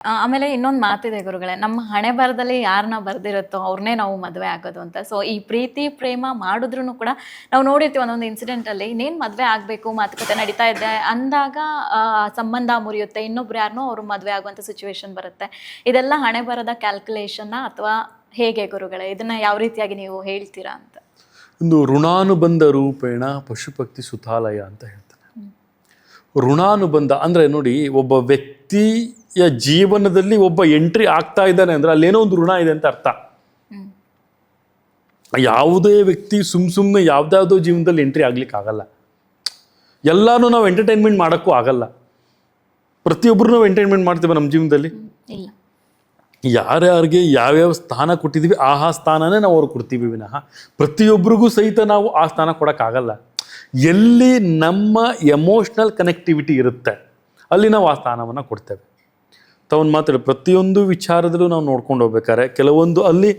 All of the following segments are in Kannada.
ಆಮೇಲೆ ಇನ್ನೊಂದು ಮಾತಿದೆ ಗುರುಗಳೇ, ನಮ್ಮ ಹಣೆ ಬರದಲ್ಲಿ ಯಾರನ್ನ ಬರ್ದಿರುತ್ತೋ ಅವ್ರನ್ನೇ ನಾವು ಮದುವೆ ಆಗೋದು ಅಂತ. ಸೊ ಈ ಪ್ರೀತಿ ಪ್ರೇಮ ಮಾಡಿದ್ರು ಕೂಡ ನಾವು ನೋಡಿರ್ತೀವಿ ಒಂದೊಂದು ಇನ್ಸಿಡೆಂಟಲ್ಲಿ ಇನ್ನೇನು ಮದುವೆ ಆಗಬೇಕು ಮಾತುಕತೆ ನಡೀತಾ ಇದೆ ಅಂದಾಗ ಸಂಬಂಧ ಮುರಿಯುತ್ತೆ, ಇನ್ನೊಬ್ರು ಯಾರನ್ನೋ ಅವ್ರು ಮದುವೆ ಆಗುವಂಥ ಸಿಚುವೇಶನ್ ಬರುತ್ತೆ. ಇದೆಲ್ಲ ಹಣೆ ಬರದ ಕ್ಯಾಲ್ಕುಲೇಷನ್ನ ಅಥವಾ ಹೇಗೆ ಗುರುಗಳೇ, ಇದನ್ನ ಯಾವ ರೀತಿಯಾಗಿ ನೀವು ಹೇಳ್ತೀರಾ ಅಂತ? ಒಂದು ಋಣಾನುಬಂಧ ರೂಪೇಣ ಪಶುಪಕ್ತಿ ಸುತಾಲಯ ಅಂತ ಹೇಳ್ತಾನೆ. ಋಣಾನುಬಂಧ ಅಂದರೆ ನೋಡಿ, ಒಬ್ಬ ವ್ಯಕ್ತಿಯ ಜೀವನದಲ್ಲಿ ಒಬ್ಬ ಎಂಟ್ರಿ ಆಗ್ತಾ ಇದ್ದಾನೆ ಅಂದರೆ ಅಲ್ಲೇನೋ ಒಂದು ಋಣ ಇದೆ ಅಂತ ಅರ್ಥ. ಯಾವುದೇ ವ್ಯಕ್ತಿ ಸುಮ್ಮನೆ ಯಾವುದಾವುದೋ ಜೀವನದಲ್ಲಿ ಎಂಟ್ರಿ ಆಗ್ಲಿಕ್ಕೆ ಆಗಲ್ಲ. ಎಲ್ಲಾನು ನಾವು ಎಂಟರ್ಟೈನ್ಮೆಂಟ್ ಮಾಡೋಕ್ಕೂ ಆಗಲ್ಲ. ಪ್ರತಿಯೊಬ್ಬರು ನಾವು ಎಂಟರ್ಟೈನ್ಮೆಂಟ್ ಮಾಡ್ತೀವಿ ನಮ್ಮ ಜೀವನದಲ್ಲಿ. ಯಾರ್ಯಾರಿಗೆ ಯಾವ್ಯಾವ ಸ್ಥಾನ ಕೊಟ್ಟಿದ್ದೀವಿ ಆ ಸ್ಥಾನನೇ ನಾವು ಅವ್ರಿಗೆ ಕೊಡ್ತೀವಿ ವಿನಃ ಪ್ರತಿಯೊಬ್ಬರಿಗೂ ಸಹಿತ ನಾವು ಆ ಸ್ಥಾನ ಕೊಡೋಕ್ಕಾಗಲ್ಲ. ಎಲ್ಲಿ ನಮ್ಮ ಎಮೋಷ್ನಲ್ ಕನೆಕ್ಟಿವಿಟಿ ಇರುತ್ತೆ ಅಲ್ಲಿ ನಾವು ಆ ಸ್ಥಾನವನ್ನು ಕೊಡ್ತೇವೆ. ತಾವೊಂದು ಮಾತಾಡಿ ಪ್ರತಿಯೊಂದು ವಿಚಾರದಲ್ಲೂ ನಾವು ನೋಡ್ಕೊಂಡು ಹೋಗ್ಬೇಕಾದ್ರೆ ಕೆಲವೊಂದು ಅಲ್ಲಿ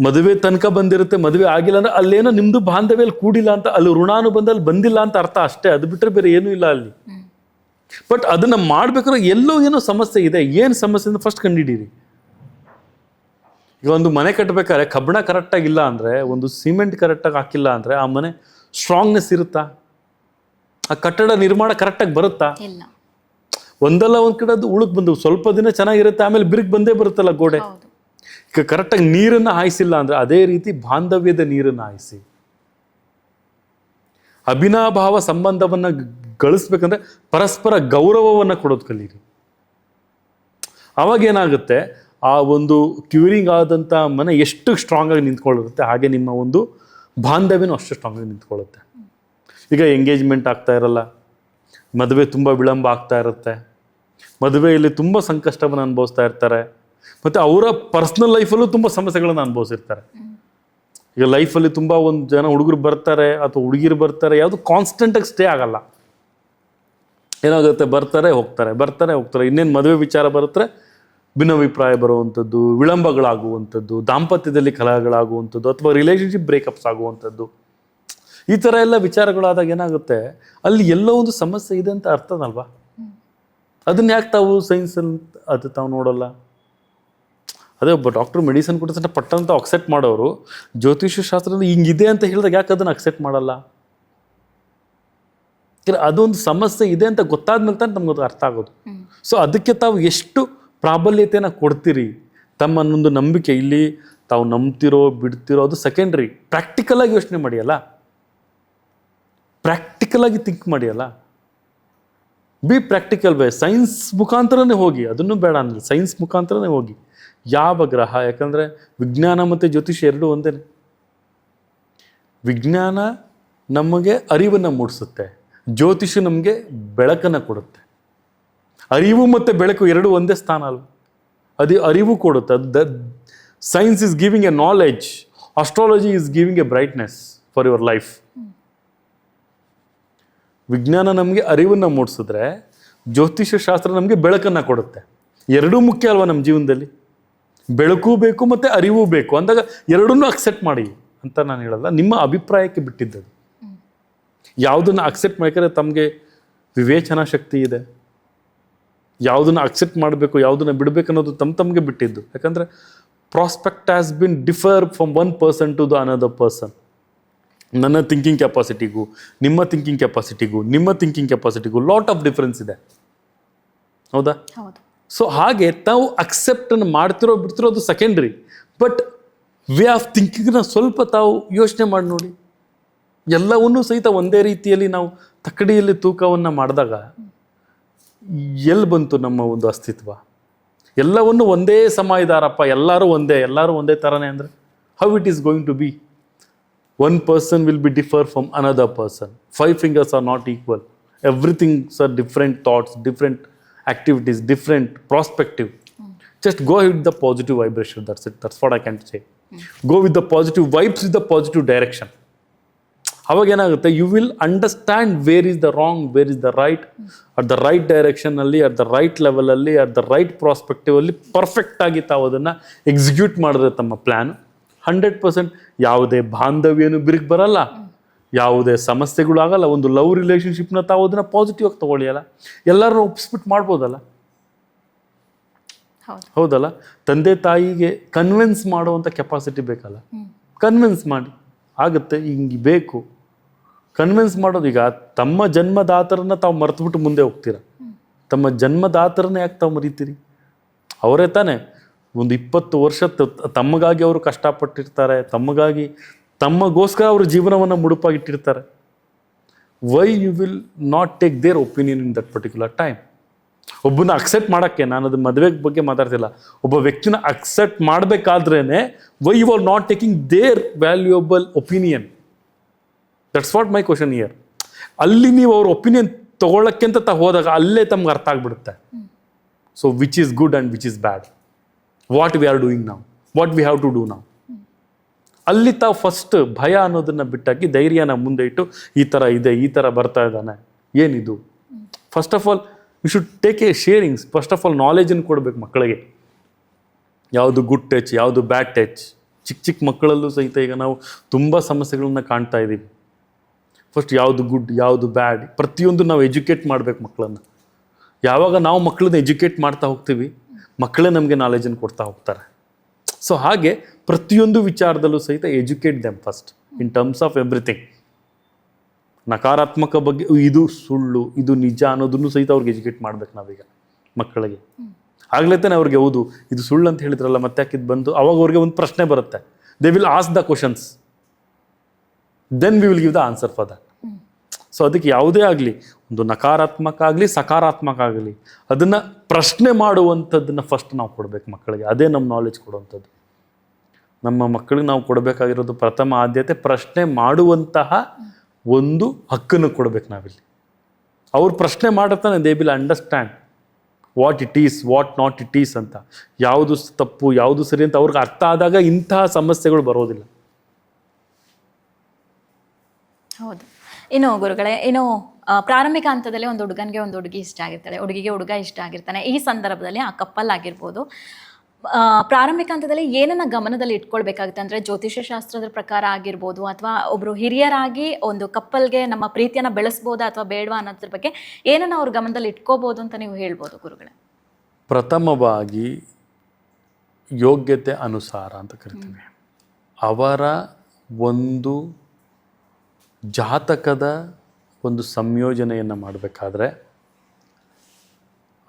ಮದುವೆ ತನಕ ಬಂದಿರುತ್ತೆ, ಮದುವೆ ಆಗಿಲ್ಲ ಅಂದರೆ ಅಲ್ಲೇನೋ ನಿಮ್ಮದು ಬಾಂಧವ್ಯಲ್ಲಿ ಕೂಡಿಲ್ಲ ಅಂತ, ಅಲ್ಲಿ ಋಣಾನುಬಂಧದಲ್ಲಿ ಬಂದಿಲ್ಲ ಅಂತ ಅರ್ಥ ಅಷ್ಟೇ. ಅದು ಬಿಟ್ಟರೆ ಬೇರೆ ಏನೂ ಇಲ್ಲ ಅಲ್ಲಿ. ಬಟ್ ಅದನ್ನು ಮಾಡ್ಬೇಕಾದ್ರೆ ಎಲ್ಲೋ ಏನೋ ಸಮಸ್ಯೆ ಇದೆ. ಏನು ಸಮಸ್ಯೆ ಅಂತ ಫಸ್ಟ್ ಕಂಡುಹಿಡೀರಿ. ಈಗ ಒಂದು ಮನೆ ಕಟ್ಟಬೇಕಾದ್ರೆ ಕಬ್ಬಣ ಕರೆಕ್ಟಾಗಿಲ್ಲ ಅಂದರೆ, ಒಂದು ಸಿಮೆಂಟ್ ಕರೆಕ್ಟಾಗಿ ಹಾಕಿಲ್ಲ ಅಂದರೆ ಆ ಮನೆ ಸ್ಟ್ರಾಂಗ್ನೆಸ್ ಇರುತ್ತಾ? ಆ ಕಟ್ಟಡ ನಿರ್ಮಾಣ ಕರೆಕ್ಟಾಗಿ ಬರುತ್ತಾ? ಒಂದಲ್ಲ ಒಂದು ಕಡೆ ಅದು ಉಳುಕ್ ಬಂದು ಸ್ವಲ್ಪ ದಿನ ಚೆನ್ನಾಗಿರುತ್ತೆ, ಆಮೇಲೆ ಬಿರುಕು ಬಂದೇ ಬರುತ್ತಲ್ಲ ಗೋಡೆ. ಈಗ ಕರೆಕ್ಟಾಗಿ ನೀರನ್ನು ಹಾಯಿಸಿಲ್ಲ ಅಂದರೆ ಅದೇ ರೀತಿ ಬಾಂಧವ್ಯದ ನೀರನ್ನು ಹಾಯಿಸಿ. ಅಭಿನಾಭಾವ ಸಂಬಂಧವನ್ನು ಗಳಿಸ್ಬೇಕಂದ್ರೆ ಪರಸ್ಪರ ಗೌರವವನ್ನು ಕೊಡೋದು ಕಲೀರಿ. ಅವಾಗೇನಾಗುತ್ತೆ, ಆ ಒಂದು ಕ್ಯೂರಿಂಗ್ ಆದಂಥ ಮನೆ ಎಷ್ಟು ಸ್ಟ್ರಾಂಗ್ ಆಗಿ ನಿಂತ್ಕೊಳ್ಳುತ್ತೆ ಹಾಗೆ ನಿಮ್ಮ ಒಂದು ಬಾಂಧವ್ಯನೂ ಅಷ್ಟು ಸ್ಟ್ರಾಂಗ್ ಆಗಿ ನಿಂತ್ಕೊಳ್ಳುತ್ತೆ. ಈಗ ಎಂಗೇಜ್ಮೆಂಟ್ ಆಗ್ತಾ ಇರಲ್ಲ, ಮದುವೆ ತುಂಬ ವಿಳಂಬ ಆಗ್ತಾ ಇರುತ್ತೆ, ಮದುವೆಯಲ್ಲಿ ತುಂಬ ಸಂಕಷ್ಟವನ್ನು ಅನುಭವಿಸ್ತಾ ಇರ್ತಾರೆ, ಮತ್ತು ಅವರ ಪರ್ಸ್ನಲ್ ಲೈಫಲ್ಲೂ ತುಂಬ ಸಮಸ್ಯೆಗಳನ್ನು ಅನುಭವಿಸಿರ್ತಾರೆ. ಈಗ ಲೈಫಲ್ಲಿ ತುಂಬ ಒಂದು ಜನ ಹುಡುಗರು ಬರ್ತಾರೆ ಅಥವಾ ಹುಡುಗಿರು ಬರ್ತಾರೆ, ಯಾವುದು ಕಾನ್ಸ್ಟೆಂಟಾಗಿ ಸ್ಟೇ ಆಗಲ್ಲ. ಏನಾಗುತ್ತೆ, ಬರ್ತಾರೆ ಹೋಗ್ತಾರೆ. ಇನ್ನೇನು ಮದುವೆ ವಿಚಾರ ಬರುತ್ತೆ ಭಿನ್ನಾಭಿಪ್ರಾಯ ಬರುವಂಥದ್ದು, ವಿಳಂಬಗಳಾಗುವಂಥದ್ದು, ದಾಂಪತ್ಯದಲ್ಲಿ ಕಲಹಗಳಾಗುವಂಥದ್ದು, ಅಥವಾ ರಿಲೇಷನ್ಶಿಪ್ ಬ್ರೇಕಪ್ಸ್ ಆಗುವಂಥದ್ದು, ಈ ಥರ ಎಲ್ಲ ವಿಚಾರಗಳಾದಾಗ ಏನಾಗುತ್ತೆ, ಅಲ್ಲಿ ಎಲ್ಲೋ ಒಂದು ಸಮಸ್ಯೆ ಇದೆ ಅಂತ ಅರ್ಥನಲ್ವಾ? ಅದನ್ನ ಯಾಕೆ ತಾವು ಸೈನ್ಸಲ್ಲಿ ಅದು ತಾವು ನೋಡೋಲ್ಲ? ಅದೇ ಒಬ್ಬ ಡಾಕ್ಟ್ರು ಮೆಡಿಸಿನ್ ಕೊಟ್ಟಿದ್ದ ಪಟ್ಟಂತ ಅಕ್ಸೆಪ್ಟ್ ಮಾಡೋರು ಜ್ಯೋತಿಷ್ಯ ಶಾಸ್ತ್ರದಲ್ಲಿ ಹಿಂಗಿದೆ ಅಂತ ಹೇಳಿದಾಗ ಯಾಕೆ ಅದನ್ನು ಅಕ್ಸೆಪ್ಟ್ ಮಾಡಲ್ಲ? ಅದೊಂದು ಸಮಸ್ಯೆ ಇದೆ ಅಂತ ಗೊತ್ತಾದ್ಮೇಲೆ ತಾನೆ ನಮ್ಗೆ ಅದು ಅರ್ಥ ಆಗೋದು. ಸೊ ಅದಕ್ಕೆ ತಾವು ಎಷ್ಟು ಪ್ರಾಬಲ್ಯತೆಯನ್ನು ಕೊಡ್ತೀರಿ, ತಮ್ಮನ್ನೊಂದು ನಂಬಿಕೆ, ಇಲ್ಲಿ ತಾವು ನಂಬ್ತಿರೋ ಬಿಡ್ತಿರೋ ಅದು ಸೆಕೆಂಡ್ರಿ. ಪ್ರಾಕ್ಟಿಕಲಾಗಿ ಯೋಚನೆ ಮಾಡಿಯಲ್ಲ, ಪ್ರಾಕ್ಟಿಕಲಾಗಿ ಥಿಂಕ್ ಮಾಡಿಯಲ್ಲ. ಬಿ ಪ್ರಾಕ್ಟಿಕಲ್ ವೇ, ಸೈನ್ಸ್ ಮುಖಾಂತರನೇ ಹೋಗಿ, ಅದನ್ನು ಬೇಡ ಅನ್ನಿಲ್ಲ, ಸೈನ್ಸ್ ಮುಖಾಂತರನೇ ಹೋಗಿ. ಯಾವ ಗ್ರಹ, ಯಾಕಂದರೆ ವಿಜ್ಞಾನ ಮತ್ತು ಜ್ಯೋತಿಷ್ಯ ಎರಡೂ ಒಂದೇ. ವಿಜ್ಞಾನ ನಮಗೆ ಅರಿವನ್ನು ಮೂಡಿಸುತ್ತೆ, ಜ್ಯೋತಿಷ್ಯ ನಮಗೆ ಬೆಳಕನ್ನು ಕೊಡುತ್ತೆ. ಅರಿವು ಮತ್ತು ಬೆಳಕು ಎರಡು ಒಂದೇ ಸ್ಥಾನ ಅಲ್ವ? ಅದು ಅರಿವು ಕೊಡುತ್ತೆ. Science is giving A knowledge, astrology is giving A brightness for your life. ವಿಜ್ಞಾನ ನಮಗೆ ಅರಿವನ್ನು ಮೂಡಿಸಿದ್ರೆ ಜ್ಯೋತಿಷ್ಯ ಶಾಸ್ತ್ರ ನಮಗೆ ಬೆಳಕನ್ನು ಕೊಡುತ್ತೆ. ಎರಡೂ ಮುಖ್ಯ ಅಲ್ವಾ ನಮ್ಮ ಜೀವನದಲ್ಲಿ? ಬೆಳಕು ಬೇಕು ಮತ್ತು ಅರಿವು ಬೇಕು ಅಂದಾಗ ಎರಡನ್ನೂ ಅಕ್ಸೆಪ್ಟ್ ಮಾಡಿ ಅಂತ ನಾನು ಹೇಳಲ್ಲ, ನಿಮ್ಮ ಅಭಿಪ್ರಾಯಕ್ಕೆ ಬಿಟ್ಟಿದ್ದದು. ಯಾವುದನ್ನು ಅಕ್ಸೆಪ್ಟ್ ಮಾಡಿದರೆ ತಮಗೆ ವಿವೇಚನಾ ಶಕ್ತಿ ಇದೆ, ಯಾವುದನ್ನು ಅಕ್ಸೆಪ್ಟ್ ಮಾಡಬೇಕು ಯಾವುದನ್ನು ಬಿಡಬೇಕು ಅನ್ನೋದು ತಮಗೆ ಬಿಟ್ಟಿದ್ದು. ಯಾಕಂದರೆ prospect has been differ from one person to the another person. ನನ್ನ ಥಿಂಕಿಂಗ್ ಕೆಪಾಸಿಟಿಗೂ ನಿಮ್ಮ ಥಿಂಕಿಂಗ್ ಕೆಪಾಸಿಟಿಗೂ ಲಾಟ್ ಆಫ್ ಡಿಫ್ರೆನ್ಸ್ ಇದೆ, ಹೌದಾ? ಸೊ ಹಾಗೆ ತಾವು ಅಕ್ಸೆಪ್ಟನ್ನು ಮಾಡ್ತಿರೋ ಬಿಡ್ತಿರೋ ಅದು ಸೆಕೆಂಡ್ರಿ. ಬಟ್ ವೇ ಆಫ್ ಥಿಂಕಿಂಗ್ನ ಸ್ವಲ್ಪ ತಾವು ಯೋಚನೆ ಮಾಡಿ ನೋಡಿ. ಎಲ್ಲವನ್ನೂ ಸಹಿತ ಒಂದೇ ರೀತಿಯಲ್ಲಿ ನಾವು ತಕ್ಕಡಿಯಲ್ಲಿ ತೂಕವನ್ನು ಮಾಡಿದಾಗ ಎಲ್ಲಿ ಬಂತು ನಮ್ಮ ಒಂದು ಅಸ್ತಿತ್ವ? ಎಲ್ಲವನ್ನು ಒಂದೇ ಸಮ ಇದ್ದಾರಪ್ಪ, ಎಲ್ಲರೂ ಒಂದೇ ಥರನೇ ಅಂದರೆ how it is going to be? One person will be differ from another person. 5 fingers are not equal. Everythings are different thoughts, different activities, different perspective. Just go with the positive vibration. That's it. That's what I can say. Go with the positive vibes, with the positive direction. ಅವಾಗ ಏನಾಗುತ್ತೆ, you will understand where is the wrong, where is the right, at the right ಡೈರೆಕ್ಷನಲ್ಲಿ, ಅಟ್ ದ ರೈಟ್ ಲೆವೆಲಲ್ಲಿ, ಅಟ್ ದ ರೈಟ್ ಪ್ರಾಸ್ಪೆಕ್ಟಿವಲ್ಲಿ ಪರ್ಫೆಕ್ಟಾಗಿ ತಾವು ಅದನ್ನು ಎಕ್ಸಿಕ್ಯೂಟ್ ಮಾಡಿದ್ರೆ ತಮ್ಮ ಪ್ಲ್ಯಾನ್ 100% ಯಾವುದೇ ಬಾಂಧವ್ಯನೂ ಬಿರುಕು ಬರಲ್ಲ, ಯಾವುದೇ ಸಮಸ್ಯೆಗಳು ಆಗಲ್ಲ. ಒಂದು ಲವ್ ರಿಲೇಷನ್ಶಿಪ್ನ ತಾವು ಅದನ್ನು ಪಾಸಿಟಿವ್ ಆಗಿ ತೊಗೊಳ್ಳಿಯಲ್ಲ, ಎಲ್ಲರನ್ನೂ ಒಪ್ಪಿಸ್ಬಿಟ್ಟು ಮಾಡ್ಬೋದಲ್ಲ. ಹೌದು. ಹೌದಲ್ಲ? ತಂದೆ ತಾಯಿಗೆ ಕನ್ವಿನ್ಸ್ ಮಾಡುವಂಥ ಕೆಪಾಸಿಟಿ ಬೇಕಲ್ಲ, ಕನ್ವಿನ್ಸ್ ಮಾಡಿ ಆಗುತ್ತೆ, ಹಿಂಗೆ ಬೇಕು ಕನ್ವಿನ್ಸ್ ಮಾಡೋದು. ಈಗ ತಮ್ಮ ಜನ್ಮದಾತರನ್ನ ತಾವು ಮರೆತುಬಿಟ್ಟು ಮುಂದೆ ಹೋಗ್ತೀರ, ತಮ್ಮ ಜನ್ಮದಾತರನ್ನ ಯಾಕೆ ತಾವು ಮರಿತೀರಿ? ಅವರೇ ತಾನೇ ಒಂದು 20 ವರ್ಷ ತಮ್ಮಗಾಗಿ ಅವರು ಕಷ್ಟಪಟ್ಟಿರ್ತಾರೆ, ತಮ್ಮಗೋಸ್ಕರ ಅವ್ರ ಜೀವನವನ್ನು ಮುಡುಪಾಗಿಟ್ಟಿರ್ತಾರೆ. Why you will not take their opinion in that particular time? ಒಬ್ಬನ ಅಕ್ಸೆಪ್ಟ್ ಮಾಡೋಕ್ಕೆ, ನಾನು ಅದು ಮದುವೆ ಬಗ್ಗೆ ಮಾತಾಡ್ತಿಲ್ಲ, ಒಬ್ಬ ವ್ಯಕ್ತಿನ ಅಕ್ಸೆಪ್ಟ್ ಮಾಡಬೇಕಾದ್ರೇ why you are not taking their valuable opinion? That's what my question here. ಅಲ್ಲಿ ನೀವು ಅವ್ರ ಒಪಿನಿಯನ್ ತಗೊಳ್ಳೋಕ್ಕೆ ಅಂತ ಹೋದಾಗ ಅಲ್ಲೇ ತಮ್ಗೆ ಅರ್ಥ ಆಗ್ಬಿಡುತ್ತೆ. So which is good and which is bad, what we are doing ನಾವು, what we have to do ನಾವು. ಅಲ್ಲಿ ತಾವು ಫಸ್ಟ್ ಭಯ ಅನ್ನೋದನ್ನು ಬಿಟ್ಟಾಕಿ ಧೈರ್ಯನ ಮುಂದೆ ಇಟ್ಟು ಈ ಥರ ಇದೆ, ಈ ಥರ ಬರ್ತಾ ಇದ್ದಾನೆ, ಏನಿದು. First of all we should take a sharings. First of all ನಾಲೆಜನ್ನು ಕೊಡಬೇಕು ಮಕ್ಕಳಿಗೆ. ಯಾವುದು ಗುಡ್ ಟಚ್, ಯಾವುದು ಬ್ಯಾಡ್ ಟಚ್. ಚಿಕ್ಕ ಮಕ್ಕಳಲ್ಲೂ ಸಹಿತ ಈಗ ನಾವು ತುಂಬ ಸಮಸ್ಯೆಗಳನ್ನ ಕಾಣ್ತಾ ಇದ್ದೀವಿ. ಫಸ್ಟ್ ಯಾವುದು ಗುಡ್, ಯಾವುದು ಬ್ಯಾಡ್, ಪ್ರತಿಯೊಂದು ನಾವು ಎಜುಕೇಟ್ ಮಾಡಬೇಕು ಮಕ್ಕಳನ್ನು. ಯಾವಾಗ ನಾವು ಮಕ್ಕಳನ್ನ ಎಜುಕೇಟ್ ಮಾಡ್ತಾ ಹೋಗ್ತೀವಿ, ಮಕ್ಕಳೇ ನಮಗೆ ನಾಲೆಜನ್ನು ಕೊಡ್ತಾ ಹೋಗ್ತಾರೆ. ಸೊ ಹಾಗೆ ಪ್ರತಿಯೊಂದು ವಿಚಾರದಲ್ಲೂ ಸಹಿತ educate them first in terms of everything. ನಕಾರಾತ್ಮಕ ಬಗ್ಗೆ ಇದು ಸುಳ್ಳು, ಇದು ನಿಜ ಅನ್ನೋದನ್ನು ಸಹಿತ ಅವ್ರಿಗೆ ಎಜುಕೇಟ್ ಮಾಡ್ಬೇಕು ನಾವೀಗ ಮಕ್ಕಳಿಗೆ. ಆಗ್ಲೇ ತಾನೆ ಅವ್ರಿಗೆ ಹೌದು ಇದು ಸುಳ್ಳು ಅಂತ ಹೇಳಿದ್ರಲ್ಲ, ಮತ್ತೆ ಯಾಕೆ ಇದು ಬಂತು, ಅವಾಗ ಅವ್ರಿಗೆ ಒಂದು ಪ್ರಶ್ನೆ ಬರುತ್ತೆ. They will ask the questions, then we will give the answer for that. So ಅದಕ್ಕೆ ಯಾವುದೇ ಆಗಲಿ, ಒಂದು ನಕಾರಾತ್ಮಕ ಆಗಲಿ ಸಕಾರಾತ್ಮಕ ಆಗಲಿ, ಅದನ್ನು ಪ್ರಶ್ನೆ ಮಾಡುವಂಥದ್ದನ್ನು ಫಸ್ಟ್ ನಾವು ಕೊಡಬೇಕು ಮಕ್ಕಳಿಗೆ. ಅದೇ ನಮ್ಮ ನಾಲೆಜ್ ಕೊಡುವಂಥದ್ದು. ನಮ್ಮ ಮಕ್ಕಳಿಗೆ ನಾವು ಕೊಡಬೇಕಾಗಿರೋದು ಪ್ರಥಮ ಆದ್ಯತೆ ಪ್ರಶ್ನೆ ಮಾಡುವಂತಹ ಒಂದು ಹಕ್ಕನ್ನು ಕೊಡಬೇಕು ನಾವಿಲ್ಲಿ. ಅವ್ರು ಪ್ರಶ್ನೆ ಮಾಡುತ್ತಾನೆ, they will understand what it is, what not it is ಅಂತ. ಯಾವುದು ತಪ್ಪು, ಯಾವುದು ಸರಿ ಅಂತ ಅವ್ರಿಗೆ ಅರ್ಥ ಆದಾಗ ಇಂತಹ ಸಮಸ್ಯೆಗಳು ಬರೋದಿಲ್ಲ. ಹೌದು. ಇನ್ನು ಗುರುಗಳೇ, ಇನ್ನು ಪ್ರಾರಂಭಿಕ ಹಂತದಲ್ಲಿ ಒಂದು ಹುಡುಗನಿಗೆ ಒಂದು ಹುಡುಗಿ ಇಷ್ಟ ಆಗಿರ್ತಾಳೆ, ಹುಡುಗಿಗೆ ಹುಡುಗ ಇಷ್ಟ ಆಗಿರ್ತಾನೆ. ಈ ಸಂದರ್ಭದಲ್ಲಿ ಆ ಕಪ್ಪಲ್ ಆಗಿರ್ಬೋದು, ಪ್ರಾರಂಭಿಕ ಹಂತದಲ್ಲಿ ಏನನ್ನ ಗಮನದಲ್ಲಿ ಇಟ್ಕೊಳ್ಬೇಕಾಗುತ್ತೆ ಅಂದರೆ, ಜ್ಯೋತಿಷ್ಯ ಶಾಸ್ತ್ರದ ಪ್ರಕಾರ ಆಗಿರ್ಬೋದು, ಅಥವಾ ಒಬ್ಬರು ಹಿರಿಯರಾಗಿ ಒಂದು ಕಪ್ಪಲ್ಗೆ ನಮ್ಮ ಪ್ರೀತಿಯನ್ನು ಬೆಳೆಸ್ಬೋದಾ ಅಥವಾ ಬೇಡವಾ ಅನ್ನೋದ್ರ ಬಗ್ಗೆ ಏನನ್ನ ಅವ್ರ ಗಮನದಲ್ಲಿ ಇಟ್ಕೋಬೋದು ಅಂತ ನೀವು ಹೇಳ್ಬೋದು ಗುರುಗಳೇ? ಪ್ರಥಮವಾಗಿ ಯೋಗ್ಯತೆ ಅನುಸಾರ ಅಂತ ಕರಿತೀವಿ. ಅವರ ಒಂದು ಜಾತಕದ ಒಂದು ಸಂಯೋಜನೆಯನ್ನು ಮಾಡಬೇಕಾದ್ರೆ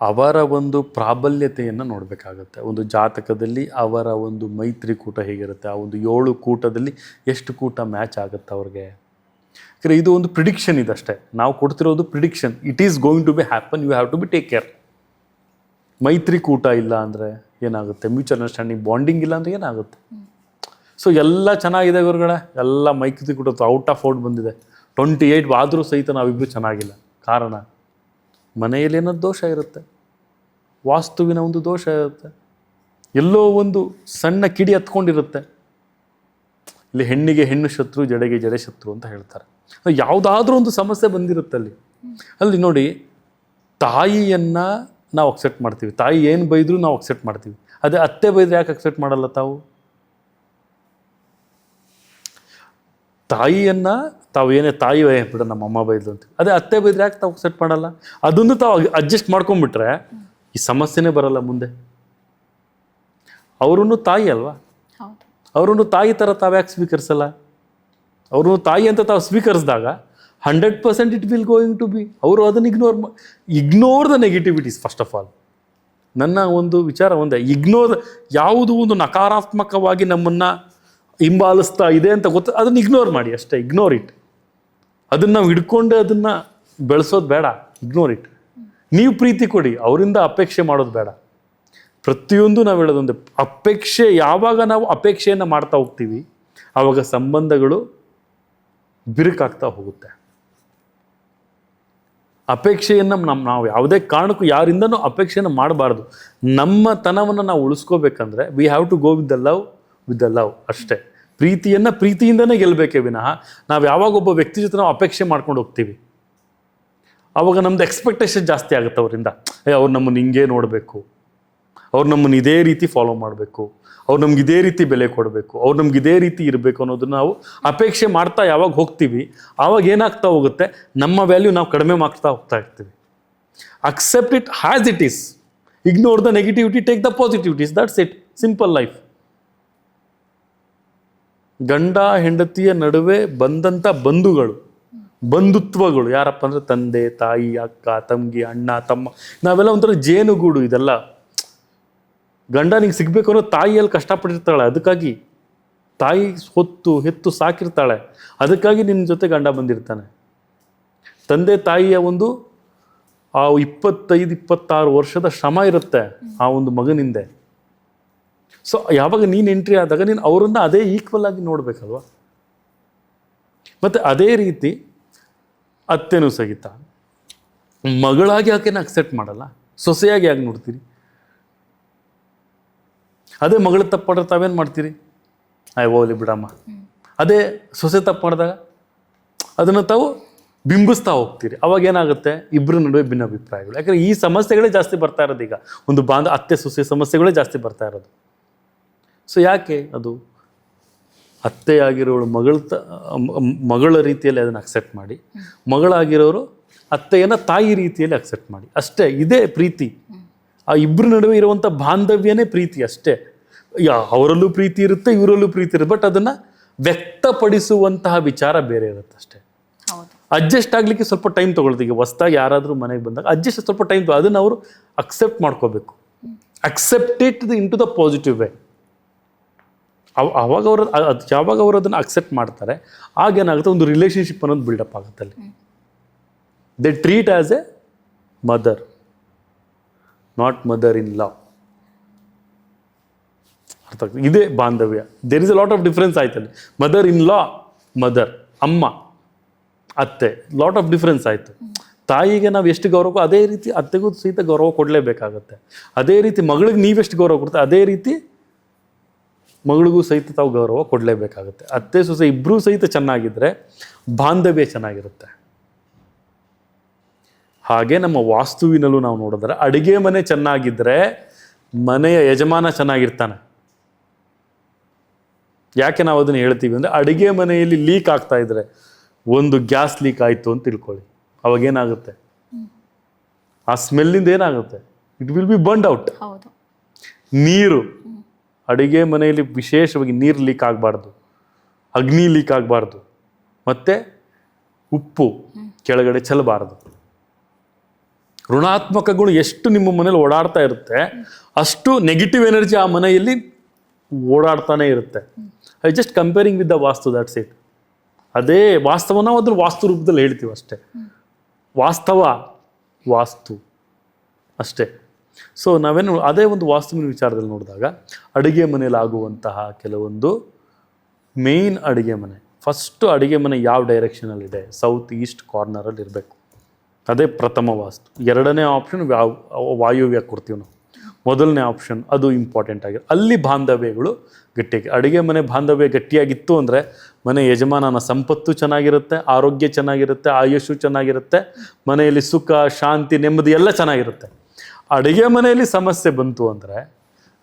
ಅವರ ಒಂದು ಪ್ರಾಬಲ್ಯತೆಯನ್ನು ನೋಡಬೇಕಾಗತ್ತೆ. ಒಂದು ಜಾತಕದಲ್ಲಿ ಅವರ ಒಂದು ಮೈತ್ರಿಕೂಟ ಹೇಗಿರುತ್ತೆ, ಆ ಒಂದು 7 ಕೂಟದಲ್ಲಿ ಎಷ್ಟು ಕೂಟ ಮ್ಯಾಚ್ ಆಗುತ್ತೆ ಅವ್ರಿಗೆ. ಯಾಕಂದರೆ ಇದು ಒಂದು ಪ್ರಿಡಿಕ್ಷನ್ ಇದಷ್ಟೇ, ನಾವು ಕೊಡ್ತಿರೋದು prediction. It is going to be happen, you have to be take care. ಮೈತ್ರಿಕೂಟ ಇಲ್ಲ ಅಂದರೆ ಏನಾಗುತ್ತೆ, ಮ್ಯೂಚುವಲ್ ಅಂಡರ್ಸ್ಟ್ಯಾಂಡಿಂಗ್ ಬಾಂಡಿಂಗ್ ಇಲ್ಲ ಅಂದರೆ ಏನಾಗುತ್ತೆ. ಸೊ ಎಲ್ಲ ಚೆನ್ನಾಗಿದೆ ಗುರುಗಳೇ, ಎಲ್ಲ ಮೈತ್ರಿಕೂಟ ಔಟ್ ಆಫ್ ಔಟ್ ಬಂದಿದೆ. 28 ಆದರೂ ಸಹಿತ ನಾವಿಬ್ಬರು ಚೆನ್ನಾಗಿಲ್ಲ. ಕಾರಣ ಮನೆಯಲ್ಲಿ ಏನೋ ದೋಷ ಇರುತ್ತೆ, ವಾಸ್ತುವಿನ ಒಂದು ದೋಷ ಇರುತ್ತೆ, ಎಲ್ಲೋ ಒಂದು ಸಣ್ಣ ಕಿಡಿ ಹತ್ಕೊಂಡಿರುತ್ತೆ. ಇಲ್ಲಿ ಹೆಣ್ಣಿಗೆ ಹೆಣ್ಣು ಶತ್ರು, ಜಡೆಗೆ ಜಡೆ ಶತ್ರು ಅಂತ ಹೇಳ್ತಾರೆ. ಯಾವುದಾದ್ರೂ ಒಂದು ಸಮಸ್ಯೆ ಬಂದಿರುತ್ತೆ ಅಲ್ಲಿ ನೋಡಿ, ತಾಯಿಯನ್ನು ನಾವು ಅಕ್ಸೆಪ್ಟ್ ಮಾಡ್ತೀವಿ, ತಾಯಿ ಏನು ಬೈದರೂ ನಾವು ಅಕ್ಸೆಪ್ಟ್ ಮಾಡ್ತೀವಿ. ಅದೇ ಅತ್ತೆ ಬೈದ್ರೆ ಯಾಕೆ ಅಕ್ಸೆಪ್ಟ್ ಮಾಡಲ್ಲ ತಾವು? ತಾಯಿಯನ್ನು ತಾವು ಏನೇ ತಾಯಿ ಬಿಡ ನಮ್ಮ ಅಮ್ಮ ಬೈದ್ಲು ಅಂತೀವಿ, ಅದೇ ಅತ್ತೆ ಬೈದ್ರೆ ಯಾಕೆ ತಾವು ಅಕ್ಸೆಪ್ಟ್ ಮಾಡಲ್ಲ? ಅದನ್ನು ತಾವು ಅಡ್ಜಸ್ಟ್ ಮಾಡ್ಕೊಂಡ್ಬಿಟ್ರೆ ಈ ಸಮಸ್ಯೆನೇ ಬರಲ್ಲ ಮುಂದೆ. ಅವರೂ ತಾಯಿ ಅಲ್ವಾ, ಅವರೂ ತಾಯಿ ಥರ ತಾವು ಯಾಕೆ ಸ್ವೀಕರಿಸಲ್ಲ? ಅವರು ತಾಯಿ ಅಂತ ತಾವು ಸ್ವೀಕರಿಸಿದಾಗ 100% it will going to be. ಅವರು ಅದನ್ನು ignore the negativities. First of all ನನ್ನ ಒಂದು ವಿಚಾರ ಒಂದೇ, ಯಾವುದು ಒಂದು ನಕಾರಾತ್ಮಕವಾಗಿ ನಮ್ಮನ್ನು ಹಿಂಬಾಲಿಸ್ತಾ ಇದೆ ಅಂತ ಗೊತ್ತು, ಅದನ್ನು ಇಗ್ನೋರ್ ಮಾಡಿ ಅಷ್ಟೇ. Ignore it. ಅದನ್ನು ನಾವು ಹಿಡ್ಕೊಂಡು ಅದನ್ನು ಬೆಳೆಸೋದು ಬೇಡ, ಇಗ್ನೋರ್ ಇಟ್. ನೀವು ಪ್ರೀತಿ ಕೊಡಿ, ಅವರಿಂದ ಅಪೇಕ್ಷೆ ಮಾಡೋದು ಬೇಡ. ಪ್ರತಿಯೊಂದು ನಾವು ಹೇಳೋದೊಂದು, ಅಪೇಕ್ಷೆ ಯಾವಾಗ ನಾವು ಅಪೇಕ್ಷೆಯನ್ನು ಮಾಡ್ತಾ ಹೋಗ್ತೀವಿ ಆವಾಗ ಸಂಬಂಧಗಳು ಬಿರುಕಾಗ್ತಾ ಹೋಗುತ್ತೆ. ಅಪೇಕ್ಷೆಯನ್ನು ನಾವು ಯಾವುದೇ ಕಾರಣಕ್ಕೂ ಯಾರಿಂದನೂ ಅಪೇಕ್ಷೆಯನ್ನು ಮಾಡಬಾರ್ದು. ನಮ್ಮ ತನವನ್ನು ನಾವು ಉಳಿಸ್ಕೋಬೇಕಂದ್ರೆ we have to go with the love ಅಷ್ಟೇ. ಪ್ರೀತಿಯಿಂದನೇ ಗೆಲ್ಲಬೇಕೇ ವಿನಃ ನಾವು ಯಾವಾಗ ಒಬ್ಬ ವ್ಯಕ್ತಿ ಜೊತೆ ನಾವು ಅಪೇಕ್ಷೆ ಮಾಡ್ಕೊಂಡು ಹೋಗ್ತೀವಿ ಆವಾಗ ನಮ್ದು ಎಕ್ಸ್ಪೆಕ್ಟೇಷನ್ ಜಾಸ್ತಿ ಆಗುತ್ತೆ ಅವರಿಂದ. ಅವ್ರು ನಮ್ಮನ್ನು ಹಿಂಗೆ ನೋಡಬೇಕು, ಅವ್ರು ನಮ್ಮನ್ನು ಇದೇ ರೀತಿ ಫಾಲೋ ಮಾಡಬೇಕು, ಅವ್ರು ನಮ್ಗೆ ಇದೇ ರೀತಿ ಬೆಲೆ ಕೊಡಬೇಕು, ಅವ್ರು ನಮ್ಗೆ ಇದೇ ರೀತಿ ಇರಬೇಕು ಅನ್ನೋದನ್ನ ನಾವು ಅಪೇಕ್ಷೆ ಮಾಡ್ತಾ ಯಾವಾಗ ಹೋಗ್ತೀವಿ ಆವಾಗ ಏನಾಗ್ತಾ ಹೋಗುತ್ತೆ, ನಮ್ಮ ವ್ಯಾಲ್ಯೂ ನಾವು ಕಡಿಮೆ ಮಾಡ್ತಾ ಹೋಗ್ತಾ ಇರ್ತೀವಿ. Accept it has it is. Ignore the negativity, take the positivities, that's it, simple life. ಗಂಡ ಹೆಂಡತಿಯ ನಡುವೆ ಬಂದಂಥ ಬಂಧುತ್ವಗಳು ಯಾರಪ್ಪ ಅಂದರೆ ತಂದೆ ತಾಯಿ, ಅಕ್ಕ ತಂಗಿ, ಅಣ್ಣ ತಮ್ಮ, ನಾವೆಲ್ಲ ಒಂಥರ ಜೇನುಗೂಡು. ಇದೆಲ್ಲ ಗಂಡ ನಿಂಗೆ ಸಿಗಬೇಕು ಅನ್ನೋ ತಾಯಿಯಲ್ಲಿ ಕಷ್ಟಪಟ್ಟಿರ್ತಾಳೆ, ಅದಕ್ಕಾಗಿ ತಾಯಿ ಹೆತ್ತು ಸಾಕಿರ್ತಾಳೆ, ಅದಕ್ಕಾಗಿ ನಿನ್ನ ಜೊತೆ ಗಂಡ ಬಂದಿರ್ತಾನೆ. ತಂದೆ ತಾಯಿಯ ಒಂದು ಆ 25-26 ವರ್ಷದ ಶ್ರಮ ಇರುತ್ತೆ ಆ ಒಂದು ಮಗನಿಂದೆ. ಸೊ ಯಾವಾಗ ನೀನು ಎಂಟ್ರಿ ಆದಾಗ ನೀನು ಅವರನ್ನ ಅದೇ ಈಕ್ವಲ್ ಆಗಿ ನೋಡ್ಬೇಕಲ್ವ. ಮತ್ತು ಅದೇ ರೀತಿ ಅತ್ತೆನೂ ಸಹಿತ ಮಗಳಾಗಿ ಆಕೆನ ಅಕ್ಸೆಪ್ಟ್ ಮಾಡಲ್ಲ, ಸೊಸೆಯಾಗಿ ಯಾಕೆ ನೋಡ್ತೀರಿ? ಅದೇ ಮಗಳು ತಪ್ಪು ಮಾಡಿದ್ರೆ ತಾವೇನು ಮಾಡ್ತೀರಿ? ಹೋಗ್ಲಿ ಬಿಡಮ್ಮ. ಅದೇ ಸೊಸೆ ತಪ್ಪು ಮಾಡಿದಾಗ ಅದನ್ನು ತಾವು ಬಿಂಬಿಸ್ತಾ ಹೋಗ್ತೀರಿ. ಅವಾಗ ಏನಾಗುತ್ತೆ? ಇಬ್ಬರ ನಡುವೆ ಭಿನ್ನಾಭಿಪ್ರಾಯಗಳು. ಯಾಕಂದರೆ ಈ ಸಮಸ್ಯೆಗಳೇ ಜಾಸ್ತಿ ಬರ್ತಾ ಇರೋದು ಈಗ, ಒಂದು ಅತ್ತೆ ಸೊಸೆ ಸಮಸ್ಯೆಗಳೇ ಜಾಸ್ತಿ ಬರ್ತಾ ಇರೋದು. ಸೊ ಯಾಕೆ? ಅದು ಅತ್ತೆಯಾಗಿರೋಳು ಮಗಳ ರೀತಿಯಲ್ಲಿ ಅದನ್ನು ಅಕ್ಸೆಪ್ಟ್ ಮಾಡಿ, ಮಗಳಾಗಿರೋರು ಅತ್ತೆಯನ್ನು ತಾಯಿ ರೀತಿಯಲ್ಲಿ ಅಕ್ಸೆಪ್ಟ್ ಮಾಡಿ, ಅಷ್ಟೇ. ಇದೇ ಪ್ರೀತಿ. ಆ ಇಬ್ಬರ ನಡುವೆ ಇರುವಂಥ ಬಾಂಧವ್ಯನೇ ಪ್ರೀತಿ, ಅಷ್ಟೇ. ಅವರಲ್ಲೂ ಪ್ರೀತಿ ಇರುತ್ತೆ, ಇವರಲ್ಲೂ ಪ್ರೀತಿ ಇರುತ್ತೆ, ಬಟ್ ಅದನ್ನು ವ್ಯಕ್ತಪಡಿಸುವಂತಹ ವಿಚಾರ ಬೇರೆ ಇರುತ್ತೆ ಅಷ್ಟೇ. ಅಡ್ಜಸ್ಟ್ ಆಗಲಿಕ್ಕೆ ಸ್ವಲ್ಪ ಟೈಮ್ ತೊಗೊಳ್ತೀವಿ. ಈಗ ಹೊಸ್ದಾಗಿ ಯಾರಾದರೂ ಮನೆಗೆ ಬಂದಾಗ ಅಡ್ಜಸ್ಟ್ ಸ್ವಲ್ಪ ಟೈಮ್ ಅದನ್ನು ಅವರು ಅಕ್ಸೆಪ್ಟ್ ಮಾಡ್ಕೋಬೇಕು. Accept it into the positive way. ಯಾವಾಗ ಅವರು ಅದನ್ನು ಅಕ್ಸೆಪ್ಟ್ ಮಾಡ್ತಾರೆ, ಆಗೇನಾಗುತ್ತೆ, ಒಂದು ರಿಲೇಷನ್ಶಿಪ್ ಅನ್ನೋದು ಬಿಲ್ಡಪ್ ಆಗುತ್ತೆ ಅಲ್ಲಿ. They treat as a mother, not mother in law. ಅರ್ಥ ಆಗ್ತದೆ? ಇದೇ ಬಾಂಧವ್ಯ. There is a lot of difference ಆಯ್ತಲ್ಲಿ. ಮದರ್ ಇನ್ ಲಾ, ಮದರ್, ಅಮ್ಮ, ಅತ್ತೆ, ಲಾಟ್ ಆಫ್ ಡಿಫ್ರೆನ್ಸ್ ಆಯಿತು. ತಾಯಿಗೆ ನಾವು ಎಷ್ಟು ಗೌರವಕ್ಕೋ ಅದೇ ರೀತಿ ಅತ್ತೆಗೂ ಸಹಿತ ಗೌರವ ಕೊಡಲೇಬೇಕಾಗತ್ತೆ. ಅದೇ ರೀತಿ ಮಗಳಿಗೆ ನೀವೆಷ್ಟು ಗೌರವ ಕೊಡ್ತಾರೆ, ಅದೇ ರೀತಿ ಮಗಳಿಗೂ ಸಹಿತ ತಾವು ಗೌರವ ಕೊಡಲೇಬೇಕಾಗುತ್ತೆ. ಅತ್ತೆ ಸೊಸೆ ಇಬ್ಬರೂ ಸಹಿತ ಚೆನ್ನಾಗಿದ್ದರೆ ಬಾಂಧವ್ಯ ಚೆನ್ನಾಗಿರುತ್ತೆ. ಹಾಗೆ ನಮ್ಮ ವಾಸ್ತುವಿನಲ್ಲೂ ನಾವು ನೋಡಿದ್ರೆ ಅಡುಗೆ ಮನೆ ಚೆನ್ನಾಗಿದ್ದರೆ ಮನೆಯ ಯಜಮಾನ ಚೆನ್ನಾಗಿರ್ತಾನೆ. ಯಾಕೆ ನಾವು ಅದನ್ನು ಹೇಳ್ತೀವಿ ಅಂದರೆ, ಅಡುಗೆ ಮನೆಯಲ್ಲಿ ಲೀಕ್ ಆಗ್ತಾ ಇದ್ರೆ, ಒಂದು ಗ್ಯಾಸ್ ಲೀಕ್ ಆಯಿತು ಅಂತ ತಿಳ್ಕೊಳ್ಳಿ, ಅವಾಗೇನಾಗುತ್ತೆ? ಆ ಸ್ಮೆಲ್ಲಿಂದ ಏನಾಗುತ್ತೆ? It will be burned out. ನೀರು, ಅಡುಗೆ ಮನೆಯಲ್ಲಿ ವಿಶೇಷವಾಗಿ ನೀರು ಲೀಕ್ ಆಗಬಾರ್ದು, ಅಗ್ನಿ ಲೀಕ್ ಆಗಬಾರ್ದು, ಮತ್ತು ಉಪ್ಪು ಕೆಳಗಡೆ ಚೆಲ್ಲಬಾರ್ದು. ಋಣಾತ್ಮಕ ಗುಣ ಎಷ್ಟು ನಿಮ್ಮ ಮನೇಲಿ ಓಡಾಡ್ತಾ ಇರುತ್ತೆ, ಅಷ್ಟು ನೆಗೆಟಿವ್ ಎನರ್ಜಿ ಆ ಮನೆಯಲ್ಲಿ ಓಡಾಡ್ತಾನೆ ಇರುತ್ತೆ. I just comparing with the vastu, that's it. ಅದೇ ವಾಸ್ತವ, ನಾವು ಅದ್ರ ವಾಸ್ತು ರೂಪದಲ್ಲಿ ಹೇಳ್ತೀವಿ ಅಷ್ಟೇ. ವಾಸ್ತು ಅಷ್ಟೇ. ಸೊ ನಾವೇನು ಅದೇ ಒಂದು ವಾಸ್ತುವಿನ ವಿಚಾರದಲ್ಲಿ ನೋಡಿದಾಗ ಅಡುಗೆ ಮನೆಯಲ್ಲಿ ಆಗುವಂತಹ ಕೆಲವೊಂದು ಮೇಯ್ನ್ ಅಡುಗೆ ಮನೆ, ಫಸ್ಟು ಅಡುಗೆ ಮನೆ ಯಾವ ಡೈರೆಕ್ಷನಲ್ಲಿದೆ? ಸೌತ್ ಈಸ್ಟ್ ಕಾರ್ನರಲ್ಲಿ ಇರಬೇಕು. ಅದೇ ಪ್ರಥಮ ವಾಸ್ತು. ಎರಡನೇ ಆಪ್ಷನ್ ವಾಯುವ್ಯ ಕೊಡ್ತೀವಿ ನಾವು. ಮೊದಲನೇ ಆಪ್ಷನ್ ಅದು ಇಂಪಾರ್ಟೆಂಟ್ ಆಗಿದೆ. ಅಲ್ಲಿ ಬಾಂಧವ್ಯಗಳು ಗಟ್ಟಿಯಾಗಿ, ಅಡುಗೆ ಮನೆ ಬಾಂಧವ್ಯ ಗಟ್ಟಿಯಾಗಿತ್ತು ಅಂದರೆ ಮನೆ ಯಜಮಾನನ ಸಂಪತ್ತು ಚೆನ್ನಾಗಿರುತ್ತೆ, ಆರೋಗ್ಯ ಚೆನ್ನಾಗಿರುತ್ತೆ, ಆಯುಷು ಚೆನ್ನಾಗಿರುತ್ತೆ, ಮನೆಯಲ್ಲಿ ಸುಖ ಶಾಂತಿ ನೆಮ್ಮದಿ ಎಲ್ಲ ಚೆನ್ನಾಗಿರುತ್ತೆ. ಅಡುಗೆ ಮನೆಯಲ್ಲಿ ಸಮಸ್ಯೆ ಬಂತು ಅಂದರೆ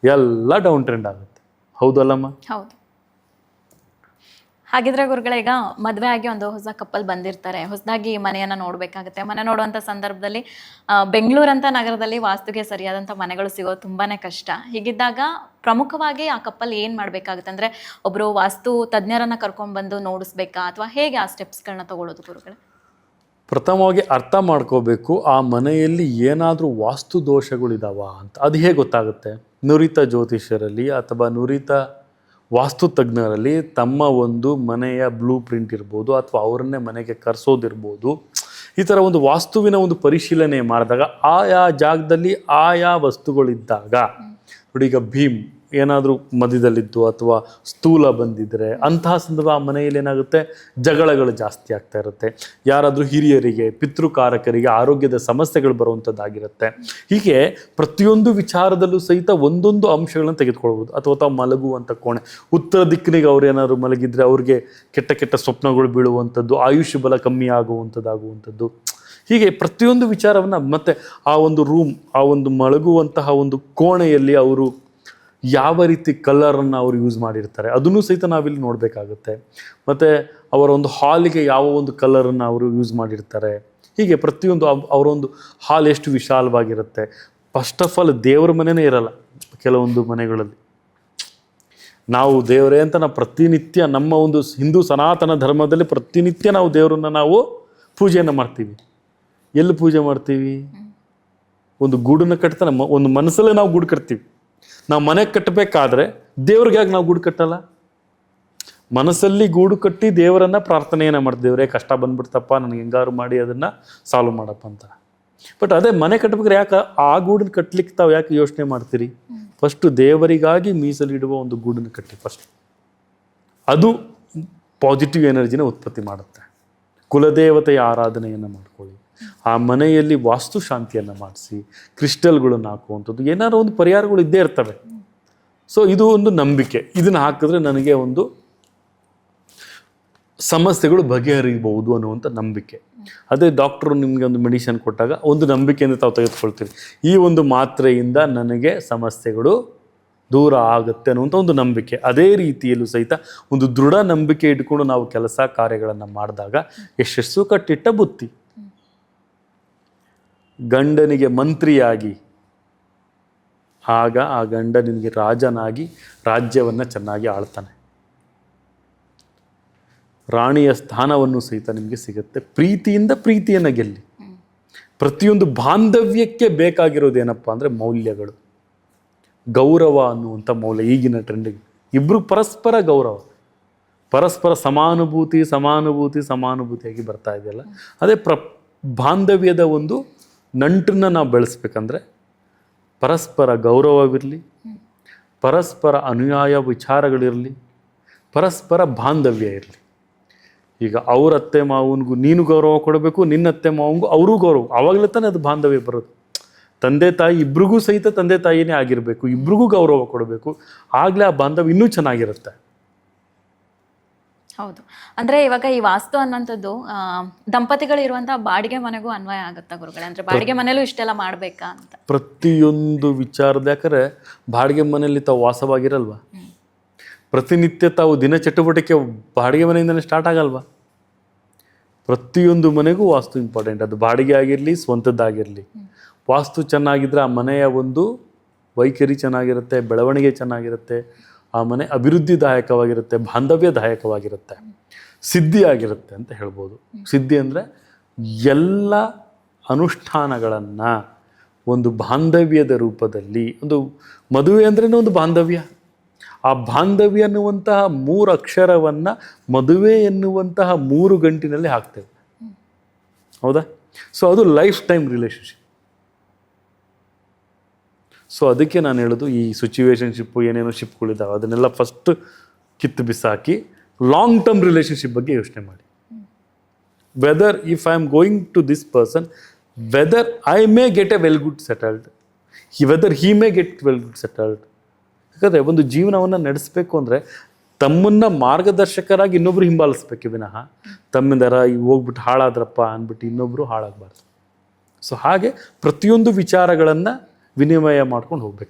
ಎಲ್ಲ ಡೌನ್ ಟ್ರೆಂಡ್ ಆಗುತ್ತೆ. ಹೌದಲ್ಲಮ್ಮ? ಹೌದು. ಹಾಗಿದ್ರೆ ಗುರುಗಳೇ, ಈಗ ಮದುವೆ ಆಗಿ ಒಂದು ಹೊಸ ಕಪ್ಪಲ್ ಬಂದಿರ್ತಾರೆ, ಹೊಸದಾಗಿ ಮನೆಯನ್ನು ನೋಡಬೇಕಾಗುತ್ತೆ. ಮನೆ ನೋಡುವಂಥ ಸಂದರ್ಭದಲ್ಲಿ ಬೆಂಗಳೂರಂಥ ನಗರದಲ್ಲಿ ವಾಸ್ತುಗೆ ಸರಿಯಾದಂಥ ಮನೆಗಳು ಸಿಗೋದು ತುಂಬಾ ಕಷ್ಟ. ಹೀಗಿದ್ದಾಗ ಪ್ರಮುಖವಾಗಿ ಆ ಕಪ್ಪಲ್ ಏನು ಮಾಡಬೇಕಾಗುತ್ತೆ ಅಂದರೆ, ಒಬ್ಬರು ವಾಸ್ತು ತಜ್ಞರನ್ನು ಕರ್ಕೊಂಡ್ಬಂದು ನೋಡಿಸ್ಬೇಕಾ, ಅಥವಾ ಹೇಗೆ ಆ ಸ್ಟೆಪ್ಸ್ಗಳನ್ನ ತಗೊಳ್ಳೋದು ಗುರುಗಳೇ? ಪ್ರಥಮವಾಗಿ ಅರ್ಥ ಮಾಡ್ಕೋಬೇಕು, ಆ ಮನೆಯಲ್ಲಿ ಏನಾದರೂ ವಾಸ್ತು ದೋಷಗಳಿದಾವ ಅಂತ. ಅದು ಹೇಗೆ ಗೊತ್ತಾಗುತ್ತೆ? ನುರಿತ ಜ್ಯೋತಿಷ್ಯರಲ್ಲಿ ಅಥವಾ ನುರಿತ ವಾಸ್ತು ತಜ್ಞರಲ್ಲಿ ತಮ್ಮ ಒಂದು ಮನೆಯ ಬ್ಲೂ ಪ್ರಿಂಟ್ ಇರ್ಬೋದು, ಅಥವಾ ಅವರನ್ನೇ ಮನೆಗೆ ಕರೆಸೋದಿರ್ಬೋದು. ಈ ಥರ ಒಂದು ವಾಸ್ತುವಿನ ಒಂದು ಪರಿಶೀಲನೆ ಮಾಡಿದಾಗ ಆಯಾ ಜಾಗದಲ್ಲಿ ಆಯಾ ವಸ್ತುಗಳಿದ್ದಾಗ, ನೋಡಿ ಈಗ ಭೀಮ್ ಏನಾದರೂ ಮಧ್ಯದಲ್ಲಿದ್ದು ಅಥವಾ ಸ್ಥೂಲ ಬಂದಿದ್ದರೆ ಅಂತಹ ಸಂದರ್ಭ ಆ ಮನೆಯಲ್ಲಿ ಏನಾಗುತ್ತೆ? ಜಗಳಗಳು ಜಾಸ್ತಿ ಆಗ್ತಾ ಇರುತ್ತೆ. ಯಾರಾದರೂ ಹಿರಿಯರಿಗೆ, ಪಿತೃಕಾರಕರಿಗೆ ಆರೋಗ್ಯದ ಸಮಸ್ಯೆಗಳು ಬರುವಂಥದ್ದಾಗಿರುತ್ತೆ. ಹೀಗೆ ಪ್ರತಿಯೊಂದು ವಿಚಾರದಲ್ಲೂ ಸಹಿತ ಒಂದೊಂದು ಅಂಶಗಳನ್ನು ತೆಗೆದುಕೊಳ್ಬೋದು. ಅಥವಾ ತಾವು ಮಲಗುವಂಥ ಕೋಣೆ, ಉತ್ತರ ದಿಕ್ಕಿನಿಗೆ ಅವ್ರು ಏನಾದ್ರು ಮಲಗಿದರೆ ಅವ್ರಿಗೆ ಕೆಟ್ಟ ಕೆಟ್ಟ ಸ್ವಪ್ನಗಳು ಬೀಳುವಂಥದ್ದು, ಆಯುಷ್ ಬಲ ಕಮ್ಮಿ ಆಗುವಂಥದ್ದು. ಹೀಗೆ ಪ್ರತಿಯೊಂದು ವಿಚಾರವನ್ನು, ಮತ್ತು ಆ ಒಂದು ರೂಮ್, ಆ ಒಂದು ಮಲಗುವಂತಹ ಒಂದು ಕೋಣೆಯಲ್ಲಿ ಅವರು ಯಾವ ರೀತಿ ಕಲರನ್ನು ಅವರು ಯೂಸ್ ಮಾಡಿರ್ತಾರೆ ಅದನ್ನು ಸಹಿತ ನಾವಿಲ್ಲಿ ನೋಡಬೇಕಾಗುತ್ತೆ. ಮತ್ತು ಅವರ ಒಂದು ಹಾಲಿಗೆ ಯಾವ ಒಂದು ಕಲರನ್ನು ಅವರು ಯೂಸ್ ಮಾಡಿರ್ತಾರೆ. ಹೀಗೆ ಪ್ರತಿಯೊಂದು ಅವರೊಂದು ಹಾಲ್ ಎಷ್ಟು ವಿಶಾಲವಾಗಿರುತ್ತೆ, ಫಸ್ಟ್ ಆಫ್ ಆಲ್ ದೇವ್ರ ಮನೆಯೇ ಇರಲ್ಲ ಕೆಲವೊಂದು ಮನೆಗಳಲ್ಲಿ. ನಾವು ದೇವರೇ ಅಂತ ನಾವು ಪ್ರತಿನಿತ್ಯ ನಮ್ಮ ಒಂದು ಹಿಂದೂ ಸನಾತನ ಧರ್ಮದಲ್ಲಿ ಪ್ರತಿನಿತ್ಯ ನಾವು ದೇವರನ್ನ ನಾವು ಪೂಜೆಯನ್ನು ಮಾಡ್ತೀವಿ. ಎಲ್ಲಿ ಪೂಜೆ ಮಾಡ್ತೀವಿ? ಒಂದು ಗೂಡನ್ನು ಕಟ್ತಾ ನಮ್ಮ ಒಂದು ಮನಸ್ಸಲ್ಲೇ ನಾವು ಗೂಡು ಕಟ್ತೀವಿ. ನಾವು ಮನೆ ಕಟ್ಟಬೇಕಾದ್ರೆ ದೇವ್ರಿಗೆ ಯಾಕೆ ನಾವು ಗೂಡು ಕಟ್ಟಲ್ಲ? ಮನಸ್ಸಲ್ಲಿ ಗೂಡು ಕಟ್ಟಿ ದೇವರನ್ನ ಪ್ರಾರ್ಥನೆಯನ್ನು ಮಾಡ್ತೀವಿ. ದೇವರೇ ಕಷ್ಟ ಬಂದ್ಬಿಡ್ತಪ್ಪ, ನನಗೆ ಹೆಂಗಾರು ಮಾಡಿ ಅದನ್ನು ಸಾಲ್ವ್ ಮಾಡಪ್ಪ ಅಂತ. ಬಟ್ ಅದೇ ಮನೆ ಕಟ್ಟಬೇಕಾದ್ರೆ ಯಾಕೆ ಆ ಗೂಡನ್ನು ಕಟ್ಲಿಕ್ಕೆ ತಾವು ಯಾಕೆ ಯೋಚನೆ ಮಾಡ್ತೀರಿ? ಫಸ್ಟು ದೇವರಿಗಾಗಿ ಮೀಸಲಿಡುವ ಒಂದು ಗೂಡನ್ನು ಕಟ್ಟಿ ಫಸ್ಟ್. ಅದು ಪಾಸಿಟಿವ್ ಎನರ್ಜಿನ ಉತ್ಪತ್ತಿ ಮಾಡುತ್ತೆ. ಕುಲದೇವತೆಯ ಆರಾಧನೆಯನ್ನು ಮಾಡ್ಕೊಳ್ಳಿ. ಆ ಮನೆಯಲ್ಲಿ ವಾಸ್ತು ಶಾಂತಿಯನ್ನು ಮಾಡಿಸಿ, ಕ್ರಿಸ್ಟಲ್ಗಳನ್ನು ಹಾಕುವಂಥದ್ದು, ಏನಾದ್ರು ಒಂದು ಪರಿಹಾರಗಳು ಇದ್ದೇ ಇರ್ತವೆ. ಸೊ ಇದು ಒಂದು ನಂಬಿಕೆ. ಇದನ್ನು ಹಾಕಿದ್ರೆ ನನಗೆ ಒಂದು ಸಮಸ್ಯೆಗಳು ಬಗೆಹರಿಬಹುದು ಅನ್ನುವಂಥ ನಂಬಿಕೆ. ಅದೇ ಡಾಕ್ಟ್ರು ನಿಮಗೆ ಒಂದು ಮೆಡಿಸಿನ್ ಕೊಟ್ಟಾಗ ಒಂದು ನಂಬಿಕೆಯಿಂದ ತಾವು ತೆಗೆದುಕೊಳ್ತೀರಿ, ಈ ಒಂದು ಮಾತ್ರೆಯಿಂದ ನನಗೆ ಸಮಸ್ಯೆಗಳು ದೂರ ಆಗುತ್ತೆ ಅನ್ನುವಂಥ ಒಂದು ನಂಬಿಕೆ. ಅದೇ ರೀತಿಯಲ್ಲೂ ಸಹಿತ ಒಂದು ದೃಢ ನಂಬಿಕೆ ಇಟ್ಕೊಂಡು ನಾವು ಕೆಲಸ ಕಾರ್ಯಗಳನ್ನು ಮಾಡಿದಾಗ ಯಶಸ್ಸು ಕಟ್ಟಿಟ್ಟ ಬುತ್ತಿ. ಗಂಡನಿಗೆ ಮಂತ್ರಿಯಾಗಿ, ಆಗ ಆ ಗಂಡ ನಿನಗೆ ರಾಜನಾಗಿ ರಾಜ್ಯವನ್ನು ಚೆನ್ನಾಗಿ ಆಳ್ತಾನೆ. ರಾಣಿಯ ಸ್ಥಾನವನ್ನು ಸಹಿತ ನಿಮಗೆ ಸಿಗುತ್ತೆ. ಪ್ರೀತಿಯಿಂದ ಪ್ರೀತಿಯನ್ನು ಗೆಲ್ಲಿ. ಪ್ರತಿಯೊಂದು ಬಾಂಧವ್ಯಕ್ಕೆ ಬೇಕಾಗಿರೋದೇನಪ್ಪ ಅಂದರೆ ಮೌಲ್ಯಗಳು, ಗೌರವ ಅನ್ನುವಂಥ ಮೌಲ್ಯ. ಈಗಿನ ಟ್ರೆಂಡಿಗೆ ಇಬ್ಬರು ಪರಸ್ಪರ ಗೌರವ, ಪರಸ್ಪರ ಸಮಾನುಭೂತಿಯಾಗಿ ಬರ್ತಾ ಇದೆಯಲ್ಲ, ಅದೇ ಬಾಂಧವ್ಯದ ಒಂದು ನಂಟನ್ನು ನಾವು ಬೆಳೆಸ್ಬೇಕಂದ್ರೆ ಪರಸ್ಪರ ಗೌರವವಿರಲಿ, ಪರಸ್ಪರ ಅನುಯಾಯ ವಿಚಾರಗಳಿರಲಿ, ಪರಸ್ಪರ ಬಾಂಧವ್ಯ ಇರಲಿ. ಈಗ ಅವ್ರ ಅತ್ತೆ ಮಾವನಿಗೂ ನೀನು ಗೌರವ ಕೊಡಬೇಕು, ನಿನ್ನ ಅತ್ತೆ ಮಾವನಿಗೂ ಅವರೂ ಗೌರವ. ಆವಾಗಲೇ ತಾನೇ ಅದು ಬಾಂಧವ್ಯ ಬರೋದು. ತಂದೆ ತಾಯಿ ಇಬ್ರಿಗೂ ಸಹಿತ ತಂದೆ ತಾಯಿನೇ ಆಗಿರಬೇಕು, ಇಬ್ರಿಗೂ ಗೌರವ ಕೊಡಬೇಕು. ಆಗಲೇ ಆ ಬಾಂಧವ್ಯ ಇನ್ನೂ ಚೆನ್ನಾಗಿರುತ್ತೆ. ಹೌದು. ಅಂದರೆ ಇವಾಗ ಈ ವಾಸ್ತು ಅನ್ನೋಂಥದ್ದು ದಂಪತಿಗಳು ಇರುವಂತಹ ಬಾಡಿಗೆ ಮನೆಗೂ ಅನ್ವಯ ಆಗುತ್ತಾ ಗುರುಗಳೇ? ಅಂದರೆ ಬಾಡಿಗೆ ಮನೇಲೂ ಇಷ್ಟೆಲ್ಲ ಮಾಡಬೇಕಾ ಅಂತ? ಪ್ರತಿಯೊಂದು ವಿಚಾರದ, ಯಾಕಂದರೆ ಬಾಡಿಗೆ ಮನೆಯಲ್ಲಿ ತಾವು ವಾಸವಾಗಿರಲ್ವಾ, ಪ್ರತಿನಿತ್ಯ ತಾವು ದಿನ ಚಟುವಟಿಕೆ ಬಾಡಿಗೆ ಮನೆಯಿಂದಲೇ ಸ್ಟಾರ್ಟ್ ಆಗಲ್ವಾ? ಪ್ರತಿಯೊಂದು ಮನೆಗೂ ವಾಸ್ತು ಇಂಪಾರ್ಟೆಂಟ್. ಅದು ಬಾಡಿಗೆ ಆಗಿರಲಿ, ಸ್ವಂತದ್ದಾಗಿರಲಿ. ವಾಸ್ತು ಚೆನ್ನಾಗಿದ್ದರೆ ಆ ಮನೆಯ ಒಂದು ವೈಖರಿ ಚೆನ್ನಾಗಿರುತ್ತೆ, ಬೆಳವಣಿಗೆ ಚೆನ್ನಾಗಿರುತ್ತೆ, ಆ ಮನೆ ಅಭಿವೃದ್ಧಿದಾಯಕವಾಗಿರುತ್ತೆ, ಬಾಂಧವ್ಯದಾಯಕವಾಗಿರುತ್ತೆ, ಸಿದ್ಧಿಯಾಗಿರುತ್ತೆ ಅಂತ ಹೇಳ್ಬೋದು. ಸಿದ್ಧಿ ಅಂದರೆ ಎಲ್ಲ ಅನುಷ್ಠಾನಗಳನ್ನು ಒಂದು ಬಾಂಧವ್ಯದ ರೂಪದಲ್ಲಿ, ಒಂದು ಮದುವೆ ಅಂದ್ರೇ ಒಂದು ಬಾಂಧವ್ಯ. ಆ ಬಾಂಧವ್ಯ ಅನ್ನುವಂತಹ 3 ಅಕ್ಷರವನ್ನು ಮದುವೆ ಎನ್ನುವಂತಹ 3 ಗಂಟಿನಲ್ಲಿ ಹಾಕ್ತೇವೆ. ಹೌದಾ? ಸೊ ಅದು ಲೈಫ್ ಟೈಮ್ ರಿಲೇಷನ್ಶಿಪ್. ಸೊ ಅದಕ್ಕೆ ನಾನು ಹೇಳೋದು, ಈ ಸಿಚುವೇಶನ್ಶಿಪ್ಪು ಏನೇನೋ ಶಿಪ್ಗಳಿದ್ದಾವೆ ಅದನ್ನೆಲ್ಲ ಫಸ್ಟ್ ಕಿತ್ತು ಬಿಸಾಕಿ ಲಾಂಗ್ ಟರ್ಮ್ ರಿಲೇಷನ್ಶಿಪ್ ಬಗ್ಗೆ ಯೋಚನೆ ಮಾಡಿ. Whether if I am going to this person, whether I may get a well good settled, whether he may get well good settled. ಯಾಕಂದರೆ ಒಂದು ಜೀವನವನ್ನು ನಡೆಸಬೇಕು ಅಂದರೆ ತಮ್ಮನ್ನು ಮಾರ್ಗದರ್ಶಕರಾಗಿ ಇನ್ನೊಬ್ರು ಹಿಂಬಾಲಿಸ್ಬೇಕು ವಿನಃ ತಮ್ಮಿಂದರ ಹೋಗ್ಬಿಟ್ಟು ಹಾಳಾದ್ರಪ್ಪ ಅಂದ್ಬಿಟ್ಟು ಇನ್ನೊಬ್ಬರು ಹಾಳಾಗಬಾರ್ದು. ಸೊ ಹಾಗೆ ಪ್ರತಿಯೊಂದು ವಿಚಾರಗಳನ್ನು ವಿನಿಮಯ ಮಾಡ್ಕೊಂಡು ಹೋಗ್ಬೇಕು.